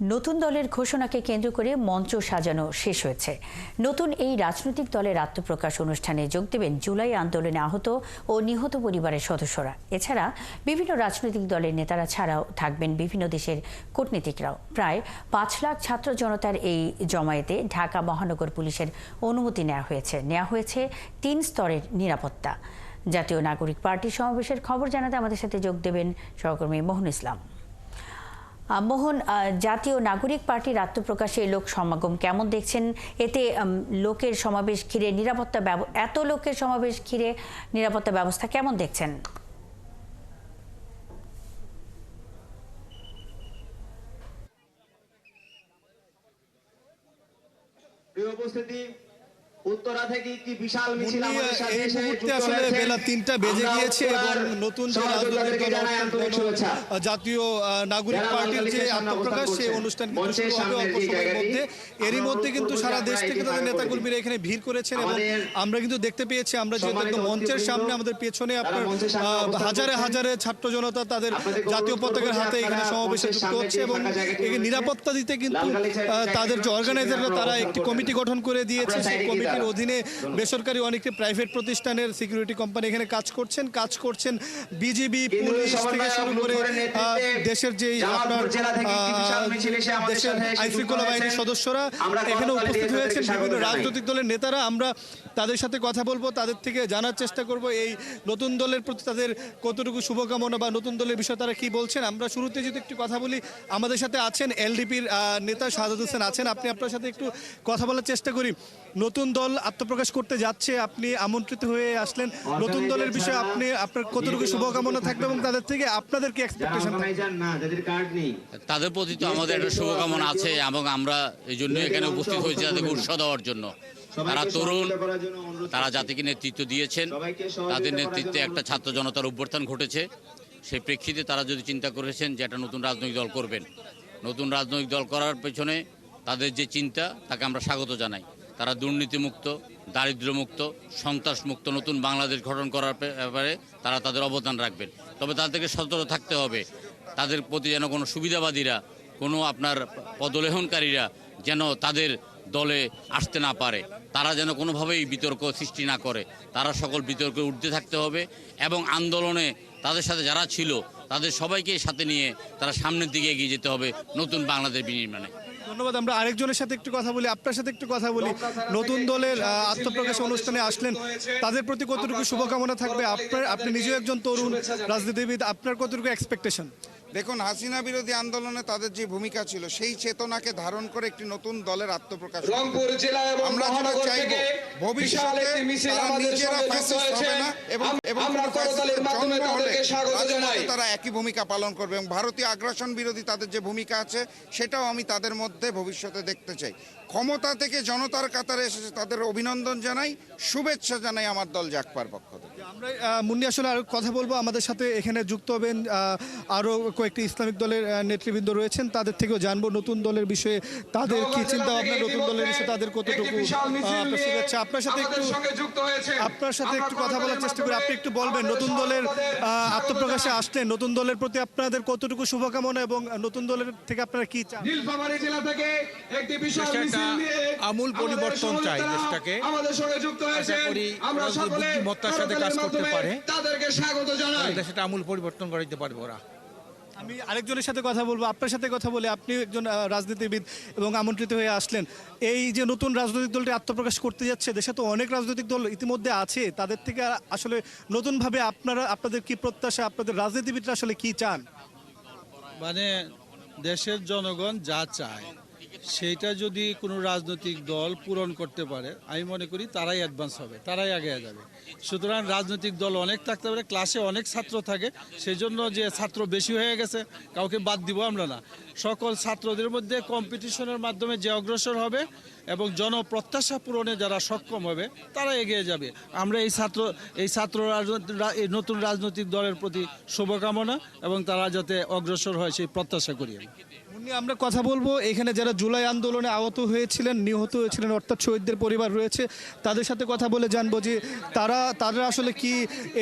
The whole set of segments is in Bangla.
নতুন দলের ঘোষণাকে কেন্দ্র করে মঞ্চ সাজানো শেষ হয়েছে। নতুন এই রাজনৈতিক দলের আত্মপ্রকাশ অনুষ্ঠানে যোগ দেবেন জুলাই আন্দোলনে আহত ও নিহত পরিবারের সদস্যরা। এছাড়া বিভিন্ন রাজনৈতিক দলের নেতারা ছাড়াও থাকবেন বিভিন্ন দেশের কূটনীতিকরাও। প্রায় 5 লাখ ছাত্র জনতার এই জমায়েতে ঢাকা মহানগর পুলিশের অনুমতি নেওয়া হয়েছে 3 স্তরের নিরাপত্তা। জাতীয় নাগরিক পার্টি সমাবেশের খবর জানাতে আমাদের সাথে যোগ দেবেন সহকর্মী মোহন ইসলাম। মোহন, জাতীয় নাগরিক পার্টির আত্মপ্রকাশে লোক সমাগম কেমন দেখছেন? এতে লোকের সমাবেশ ঘিরে এত লোকের সমাবেশ ঘিরে নিরাপত্তা ব্যবস্থা কেমন দেখছেন? প্রিয় উপস্থিতি, উত্তরা থেকে একটি বিশাল মিছিল আমাদের সাথে এসে যুক্ত আসলে হয়েছে। বেলা 3টা বেজে গিয়েছে এবং নতুন যে রাজনৈতিক দল জাতীয় নাগরিক পার্টির যে আত্মপ্রকাশ সেই অনুষ্ঠান কিন্তু শুরু হবে অল্প সময়ের মধ্যে। এরই মধ্যে কিন্তু সারা দেশ থেকে তাদের নেতাকর্মীরা এখানে ভিড় করেছেন এবং আমরা কিন্তু দেখতে পেয়েছি, আমরা যেহেতু একদম মঞ্চের সামনে, আমাদের পেছনে আপনার হাজারে হাজারে ছাত্র জনতা তাদের জাতীয় পতাকার হাতে এখানে সমাবেশে যুক্ত হচ্ছে এবং একে নিরাপত্তা দিতে কিন্তু তাদের যে অর্গানাইজাররা তারা একটি কমিটি গঠন করে দিয়েছে। সেই কমিটির অধীনে বেসরকারি অনেকটি প্রাইভেট প্রতিষ্ঠানের সিকিউরিটি কোম্পানি এখানে কাজ করছেন বিজিবি, পুলিশ থেকে শুরু করে দেশের যে আপনার দেশের আইনশৃঙ্খলা বাহিনীর সদস্যরা এখানে উপস্থিত হয়েছেন, বিভিন্ন রাজনৈতিক দলের নেতারা। আমরা তাদের সাথে কথা বলবো, তাদের থেকে জানার চেষ্টা করব এই নতুন দলের প্রতি তাদের কতটুকু শুভকামনা বা নতুন দলের বিষয়ে তারা কি বলছেন। আমরা শুরুতে যদি একটু কথা বলি, আমাদের সাথে আছেন এলডিপির নেতা শাহাদাত হোসেন আছেন। আপনার সাথে একটু কথা বলার চেষ্টা করি। নতুন দল আত্মপ্রকাশ করতে যাচ্ছে, আপনি আমন্ত্রিত হয়ে আসলেন। নতুন দলের বিষয়ে আপনার কতটুকু শুভকামনা থাকবে এবং তাদের থেকে আপনাদের কি এক্সপেকটেশন? তাদের প্রতি তো আমাদের একটা শুভকামনা আছে এবং আমরা এই জন্য এখানে উপস্থিত হয়েছি তাদেরকে উৎসাহ দেওয়ার জন্য। তারা তরুণ, তারা জাতিকে নেতৃত্ব দিয়েছেন, তাদের নেতৃত্বে একটা ছাত্র জনতার অভ্যুত্থান ঘটেছে। সেই প্রেক্ষিতে তারা যদি চিন্তা করেছেন যে একটা নতুন রাজনৈতিক দল করবেন, নতুন রাজনৈতিক দল করার পেছনে তাদের যে চিন্তা তাকে আমরা স্বাগত জানাই। তারা দুর্নীতিমুক্ত, দারিদ্র্যমুক্ত, সন্ত্রাসমুক্ত নতুন বাংলাদেশ গঠন করার ব্যাপারে তারা তাদের অবদান রাখবেন। তবে তাদেরকে সতর্ক থাকতে হবে, তাদের প্রতি যেন কোনো সুবিধাবাদীরা, কোনো আপনার পদলেহনকারীরা যেন তাদের দলে আসতে না পারে, তারা যেন কোনোভাবেই বিতর্ক সৃষ্টি না করে। তারা সকল বিতর্কের ঊর্ধ্বে থাকতে হবে এবং আন্দোলনে তাদের সাথে যারা ছিল তাদের সবাইকে সাথে নিয়ে তারা সামনের দিকে এগিয়ে যেতে হবে নতুন বাংলাদেশ বিনির্মাণে। ধন্যবাদ। আমরা আরেকজনের সাথে একটু কথা বলি, আপনার সাথে একটু কথা বলি। নতুন দলের আত্মপ্রকাশ অনুষ্ঠানে আসলেন, তাদের প্রতি কতটুকু শুভকামনা থাকবে? আপনি নিজেও একজন তরুণ রাজনীতিবিদ, আপনার কতটুকু এক্সপেকটেশন? দেখুন, হাসিনা বিরোধী আন্দোলনে তাদের যে ভূমিকা ছিল সেই চেতনাকে ধারণ করে একটি নতুন দলের আত্মপ্রকাশ। আমরা যেটা চাইব ভবিষ্যতে তারা নিজেরা ফ্যাসিস্ট হবে না এবং তারা একই ভূমিকা পালন করবে এবং ভারতীয় আগ্রাসন বিরোধী তাদের যে ভূমিকা আছে সেটাও আমি তাদের মধ্যে ভবিষ্যতে দেখতে চাই। ক্ষমতা থেকে জনতার কাতারে এসেছে, তাদের অভিনন্দন জানাই, শুভেচ্ছা জানাই আমার দল জাগপার পক্ষ থেকে। আমরা মুন্নি আসলে আরো কথা বলবো, আমাদের সাথে এখানে যুক্ত হবেন আরো কয়েকটি ইসলামিক দলের নেতৃবৃন্দ রয়েছেন, তাদের থেকেও জানবো নতুন দলের বিষয়ে, তাদের কি চিন্তা ভাবনা, নতুন দলের বিষয়ে তাদের কতটুকু শুভেচ্ছা। আপনার সাথে একটু কথা বলার চেষ্টা করি। আপনি একটু বলবেন নতুন দলের আত্মপ্রকাশে আসলেন, নতুন দলের প্রতি আপনাদের কতটুকু শুভকামনা এবং নতুন দলের থেকে আপনারা কি চান? আমূল পরিবর্তন চাই দেশটাকে, আশা করি বুদ্ধিমত্তার সাথে কাজ করতে পারে, দেশটা আমূল পরিবর্তন করাইতে পারবে ওরা। আমি আরেকজনের সাথে কথা বলবো, আপনার সাথে কথা বলে। আপনি একজন রাজনীতিবিদ এবং আমন্ত্রিত হয়ে আসলেন। এই যে নতুন রাজনৈতিক দলটি আত্মপ্রকাশ করতে যাচ্ছে, দেশে তো অনেক রাজনৈতিক দল ইতিমধ্যে আছে, তাদের থেকে আসলে নতুনভাবে আপনাদের কি প্রত্যাশা, আপনাদের রাজনীতিবিদরা আসলে কি চান? মানে দেশের জনগণ যা চায় সেইটা যদি কোনো রাজনৈতিক দল পূরণ করতে পারে, আমি মনে করি তারাই অ্যাডভান্স হবে, তারাই আগে যাবে। সুতরাং রাজনৈতিক দল অনেক থাকতে পারে, ক্লাসে অনেক ছাত্র থাকে, সেই জন্য যে ছাত্র বেশি হয়ে গেছে কাউকে বাদ দিব আমরা না। সকল ছাত্রদের মধ্যে কম্পিটিশনের মাধ্যমে যে অগ্রসর হবে এবং জনপ্রত্যাশা পূরণে যারা সক্ষম হবে তারা এগিয়ে যাবে। আমরা এই নতুন রাজনৈতিক দলের প্রতি শুভকামনা এবং তারা যাতে অগ্রসর হয় সেই প্রত্যাশা করি। আমরা কথা বলবো এখানে যারা জুলাই আন্দোলনে আহত হয়েছিলেন, নিহত হয়েছিলেন, অর্থাৎ শহীদদের পরিবার রয়েছে, তাদের সাথে কথা বলে জানবো যে তারা আসলে কি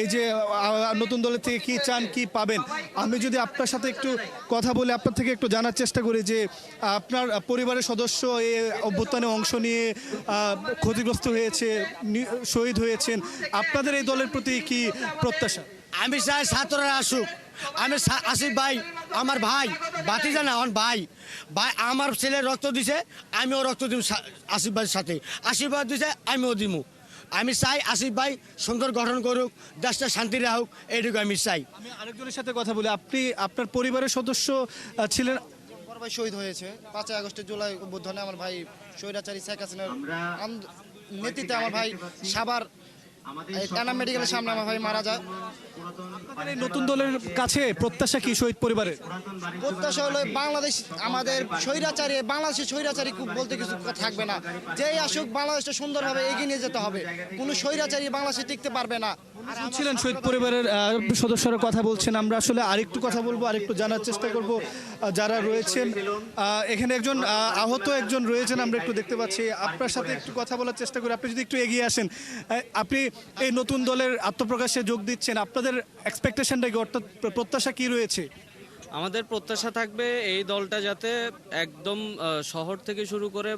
এই যে নতুন দলের থেকে কি চান, কি পাবেন। আমি যদি আপনার সাথে একটু কথা বলে আপনার থেকে একটু জানার চেষ্টা করি যে আপনার পরিবারের সদস্য এই অভ্যুত্থানে অংশ নিয়ে ক্ষতিগ্রস্ত হয়েছে, শহীদ হয়েছেন, আপনাদের এই দলের প্রতি কি প্রত্যাশা? আমি চাই ছাত্ররা আসুক। আমি আসিফ ভাই আমার ভাই, বাতিজা না আমার ভাই, আমার ছেলে রক্ত দিছে, আমিও রক্ত দিব আসিফ ভাইয়ের সাথে। আশীর্বাদ দিছে, আমিও দিমু। আমি চাই আসিফ ভাই সুন্দর গঠন করুক, দেশটা শান্তি রাখুক, এইটুকু আমি চাই। আমি আরেকজনের সাথে কথা বলি, আপনি আপনার পরিবারের সদস্য ছিলেন। আমার ভাই শহীদ হয়েছে 5 আগস্টে জুলাই অভ্যুত্থানে। আমার ভাই স্বৈরাচারী শেখ হাসিনার নেতৃত্বে আমার ভাই সাভার এনাম মেডিকেলের সামনে আমার ভাই মারা যায়। আপনাদের এই নতুন দলের কাছে প্রত্যাশা কি শহীদ পরিবারের? প্রত্যাশা হলো বাংলাদেশ আমাদের স্বৈরাচারী, বাংলাদেশের স্বৈরাচারী বলতে কিছু থাকবে না। যেই আসুক বাংলাদেশটা সুন্দরভাবে এগিয়ে নিয়ে যেতে হবে। কোনো স্বৈরাচারী বাংলাদেশে টিকতে পারবে না। ছিলেন শহীদ পরিবারের সদস্যরা কথা বলছেন। আমরা আসলে আরেকটু কথা বলবো, আরেকটু জানার চেষ্টা করব যারা রয়েছেন এখানে। একজন আহত একজন রয়েছেন আমরা একটু দেখতে পাচ্ছি, আপনার সাথে একটু কথা বলার চেষ্টা করি। আপনি যদি একটু এগিয়ে আসেন। আপনি এই নতুন দলের আত্মপ্রকাশে যোগ দিচ্ছেন, আপনাদের এক্সপেকটেশনটা কি, অর্থাৎ প্রত্যাশা কি রয়েছে? আমাদের প্রত্যাশা থাকবে এই দলটা যাতে একদম শহর থেকে শুরু করে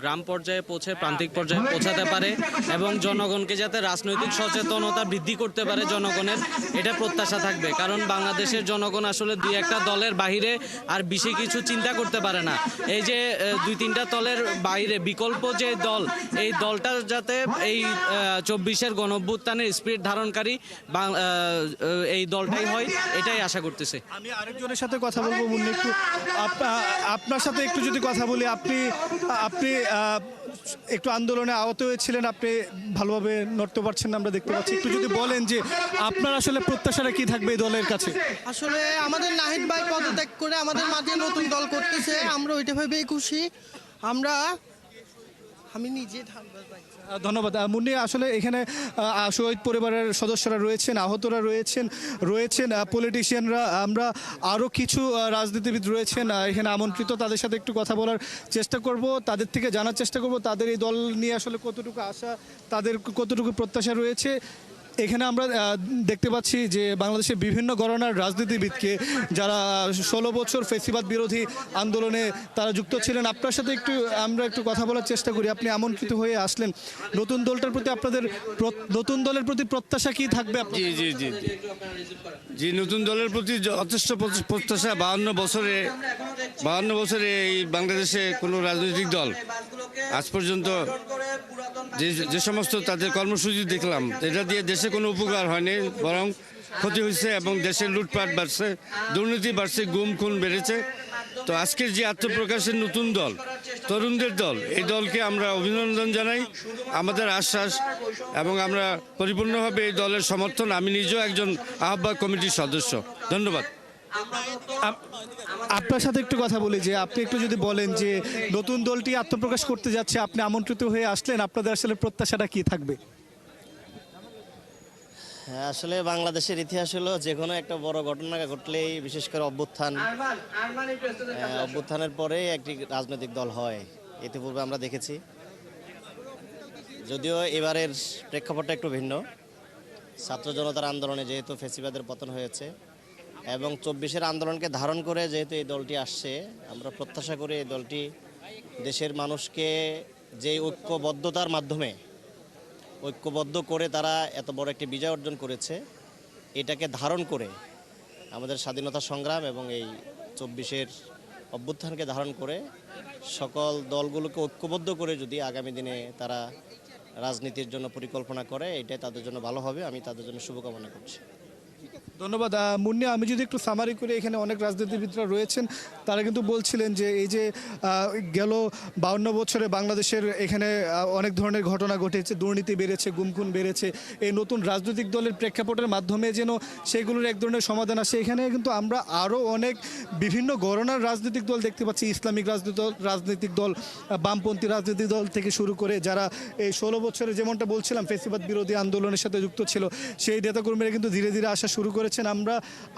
গ্রাম পর্যায়ে পৌঁছে, প্রান্তিক পর্যায়ে পৌঁছাতে পারে এবং জনগণকে যাতে রাজনৈতিক সচেতনতা বৃদ্ধি করতে পারে জনগণের, এটা প্রত্যাশা থাকবে। কারণ বাংলাদেশের জনগণ আসলে 2-1টা দলের বাহিরে আর বেশি কিছু চিন্তা করতে পারে না। এই যে 2-3টা দলের বাইরে বিকল্প যে দল, এই দলটা যাতে এই 24-এর গণঅভ্যুত্থানের স্পিরিট ধারণকারী এই দলটাই হয়, এটাই আশা করতেছে। আমি আরেকজনের সাথে কথা বলবো। মুন্নি, একটু আপনার সাথে একটু যদি কথা বলি, আপনি একটু আন্দোলনে আহত হয়েছিলেন, আপনি ভালোভাবে নড়তে পারছেন না আমরা দেখতে পাচ্ছি। একটু যদি বলেন যে আপনার আসলে প্রত্যাশাটা কি থাকবে এই দলের কাছে? আসলে আমাদের নাহিদ ভাই পদত্যাগ করে আমাদের মাঝে নতুন দল করতেছে, আমরা ওইটা ভেবেই খুশি। আমি নিজে ধন্যবাদ মুন্নি। আসলে এখানে শহীদ পরিবারের সদস্যরা রয়েছেন, আহতরা রয়েছেন পলিটিশিয়ানরা, আমরা আরও কিছু রাজনীতিবিদ রয়েছেন এখানে আমন্ত্রিত, তাদের সাথে একটু কথা বলার চেষ্টা করব, তাদের থেকে জানার চেষ্টা করব তাদের এই দল নিয়ে আসলে কতটুকু আশা, তাদের কতটুকু প্রত্যাশা রয়েছে। এখানে আমরা দেখতে পাচ্ছি যে বাংলাদেশের বিভিন্ন ঘরানার রাজনীতিবিদকে, যারা 16 বছর ফেসিবাদ বিরোধী আন্দোলনে তারা যুক্ত ছিলেন, আপনার সাথে আমরা একটু কথা বলার চেষ্টা করি। আপনি আমন্ত্রিত হয়ে আসলেন, নতুন দলটার প্রতি আপনাদের নতুন দলের প্রতি প্রত্যাশা কি থাকবে? জি, নতুন দলের প্রতি যথেষ্ট প্রত্যাশা। 52 বছরে এই বাংলাদেশে কোনো রাজনৈতিক দল আজ পর্যন্ত যে সমস্ত তাদের কর্মসূচি দেখলাম, এটা দিয়ে দেশে কোনো উপকার হয়নি, বরং ক্ষতি হয়েছে এবং দেশের লুটপাট বাড়ছে, দুর্নীতি বাড়ছে, গুম খুন বেড়েছে। তো আজকের যে আত্মপ্রকাশের নতুন দল, তরুণদের দল, এই দলকে আমরা অভিনন্দন জানাই। আমাদের আশ্বাস এবং আমরা পরিপূর্ণভাবে এই দলের সমর্থন। আমি নিজেও একজন আহ্বায়ক কমিটির সদস্য। ধন্যবাদ। আপনার সাথে একটু কথা বলি যে আপনি একটু যদি বলেন যে নতুন দলটি আত্মপ্রকাশ করতে যাচ্ছে, আপনি আমন্ত্রিত হয়ে আসলেন, আপনাদের আসলে প্রত্যাশাটা কি থাকবে? হ্যাঁ, আসলে বাংলাদেশের ইতিহাস হলো যে কোনো একটা বড় ঘটনা ঘটলেই, বিশেষ করে অভ্যুত্থানের পরে একটি রাজনৈতিক দল হয়। ইতিপূর্বে আমরা দেখেছি, যদিও এবারের প্রেক্ষাপটটা একটু ভিন্ন। ছাত্র জনতার আন্দোলনে যেহেতু ফ্যাসিবাদের পতন হয়েছে এবং 24-এর আন্দোলনকে ধারণ করে যেহেতু এই দলটি আসছে, আমরা প্রত্যাশা করি এই দলটি দেশের মানুষকে যে ঐক্যবদ্ধতার মাধ্যমে ঐক্যবদ্ধ করে তারা এত বড় একটি বিজয় অর্জন করেছে, এটাকে ধারণ করে আমাদের স্বাধীনতা সংগ্রাম এবং এই 24-এর অভ্যুত্থানকে ধারণ করে সকল দলগুলোকে ঐক্যবদ্ধ করে যদি আগামী দিনে তারা রাজনীতির জন্য পরিকল্পনা করে, এটাই তাদের জন্য ভালো হবে। আমি তাদের জন্য শুভকামনা করছি। ধন্যবাদ মুন্নি। আমি যদি একটু সামারি করে, এখানে অনেক রাজনীতিবিদরা রয়েছেন, তারা কিন্তু বলছিলেন যে এই যে গেল 52 বছরে বাংলাদেশের এখানে অনেক ধরনের ঘটনা ঘটেছে, দুর্নীতি বেড়েছে, গুমখুন বেড়েছে, এই নতুন রাজনৈতিক দলের প্রেক্ষাপটের মাধ্যমে যেন সেগুলোর এক ধরনের সমাধান আসে। এখানে কিন্তু আমরা আরও অনেক বিভিন্ন ঘরানার রাজনৈতিক দল দেখতে পাচ্ছি, ইসলামিক রাজনৈতিক দল, বামপন্থী রাজনৈতিক দল থেকে শুরু করে যারা এই 16 বছরে যেমনটা বলছিলাম ফেসিবাদ বিরোধী আন্দোলনের সাথে যুক্ত ছিল, সেই নেতাকর্মীরা কিন্তু ধীরে ধীরে আসা শুরু করে করেছেন। আমরা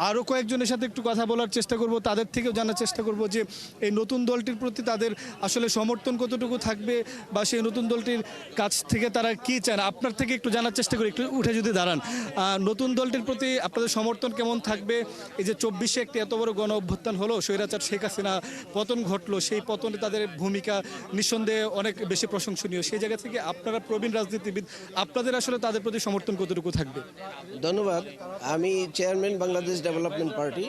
আরও কয়েকজনের সাথে একটু কথা বলার চেষ্টা করব, তাদের থেকেও জানার চেষ্টা করব যে এই নতুন দলটির প্রতি তাদের আসলে সমর্থন কতটুকু থাকবে বা সেই নতুন দলটির কাছ থেকে তারা কী চান। আপনার থেকে একটু জানার চেষ্টা করি, একটু উঠে যদি দাঁড়ান। নতুন দলটির প্রতি আপনাদের সমর্থন কেমন থাকবে? এই যে 24-এ একটি এত বড় গণ অভ্যুত্থান হলো, স্বৈরাচার শেখ হাসিনা পতন ঘটলো, সেই পতনে তাদের ভূমিকা নিঃসন্দেহে অনেক বেশি প্রশংসনীয়। সেই জায়গা থেকে আপনারা প্রবীণ রাজনীতিবিদ, আপনাদের আসলে তাদের প্রতি সমর্থন কতটুকু থাকবে? ধন্যবাদ। আমি চেয়ারম্যান বাংলাদেশ ডেভেলপমেন্ট পার্টি।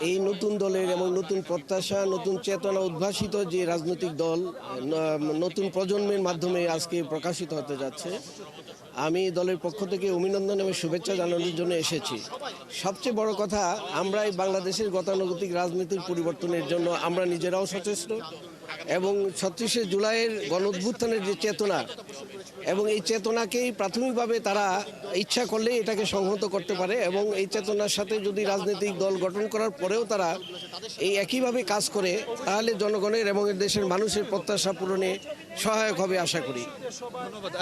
এই নতুন দলের এবং নতুন প্রত্যাশা, নতুন চেতনা উদ্ভাসিত যে রাজনৈতিক দল নতুন প্রজন্মের মাধ্যমে আজকে প্রকাশিত হতে যাচ্ছে, আমি দলের পক্ষ থেকে অভিনন্দন এবং শুভেচ্ছা জানানোর জন্য এসেছি। সবচেয়ে বড় কথা, আমরা এই বাংলাদেশের গতানুগতিক রাজনীতির পরিবর্তনের জন্য আমরা নিজেরাও সচেষ্ট এবং 36শে জুলাইয়ের গণঅভ্যুত্থানের যে চেতনা এবং এই চেতনাকেই প্রাথমিকভাবে তারা ইচ্ছা করলে এটাকে সংহত করতে পারে এবং এই চেতনার সাথে যদি রাজনৈতিক দল গঠন করার পরেও তারা এই একইভাবে কাজ করে, তাহলে জনগণের এবং দেশের মানুষের প্রত্যাশা পূরণে সহায়ক হবে আশা করি। ধন্যবাদ।